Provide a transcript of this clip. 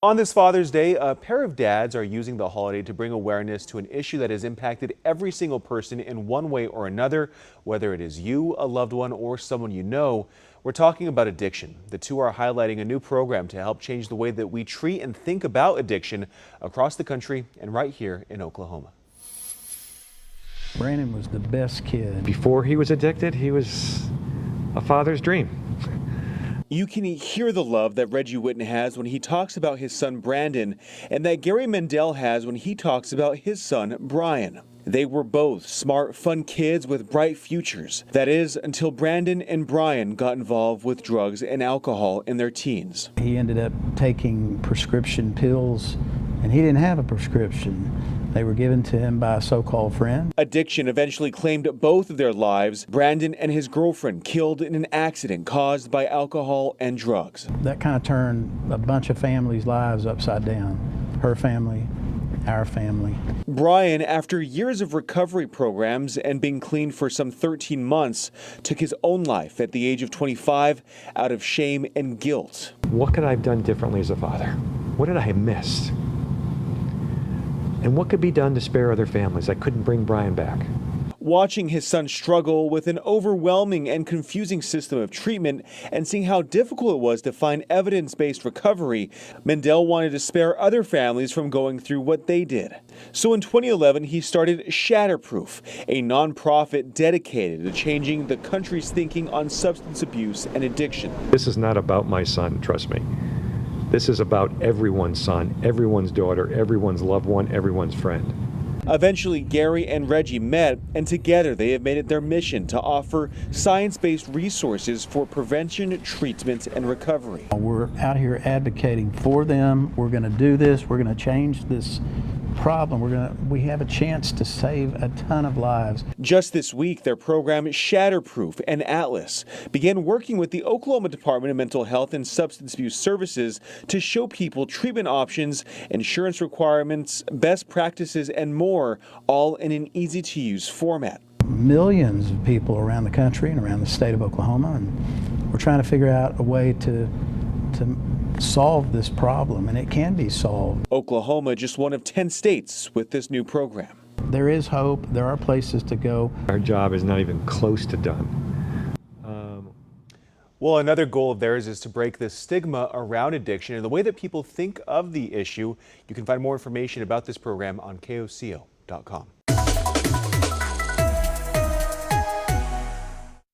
On this Father's Day, a pair of dads are using the holiday to bring awareness to an issue that has impacted every single person in one way or another, whether it is you, a loved one, or someone you know. We're talking about addiction. The two are highlighting a new program to help change the way that we treat and think about addiction across the country and right here in Oklahoma. Brandon was the best kid. Before he was addicted, he was a father's dream. You can hear the love that Reggie Whitten has when he talks about his son Brandon, and that Gary Mendel has when he talks about his son Brian. They were both smart, fun kids with bright futures. That is, until Brandon and Brian got involved with drugs and alcohol in their teens. He ended up taking prescription pills, and he didn't have a prescription. They were given to him by a so-called friend. Addiction eventually claimed both of their lives. Brandon and his girlfriend killed in an accident caused by alcohol and drugs. That kind of turned a bunch of families' lives upside down. Her family, our family. Brian, after years of recovery programs and being clean for some 13 months, took his own life at the age of 25 out of shame and guilt. What could I have done differently as a father? What did I have missed? And what could be done to spare other families? I couldn't bring Brian back. Watching his son struggle with an overwhelming and confusing system of treatment and seeing how difficult it was to find evidence-based recovery, Mendel wanted to spare other families from going through what they did. So in 2011, he started Shatterproof, a nonprofit dedicated to changing the country's thinking on substance abuse and addiction. This is not about my son, trust me. This is about everyone's son, everyone's daughter, everyone's loved one, everyone's friend. Eventually, Gary and Reggie met, and together they have made it their mission to offer science-based resources for prevention, treatment, and recovery. We're out here advocating for them. We're going to do this. We're going to change this problem. We have a chance to save a ton of lives. Just this week, their program Shatterproof and Atlas began working with the Oklahoma Department of Mental Health and Substance Abuse Services to show people treatment options, insurance requirements, best practices, and more, all in an easy-to-use format. Millions of people around the country and around the state of Oklahoma, and we're trying to figure out a way to solve this problem, and it can be solved. Oklahoma, just one of 10 states with this new program. There is hope. There are places to go. Our job is not even close to done. Well, another goal of theirs is to break the stigma around addiction and the way that people think of the issue. You can find more information about this program on KOCO.com.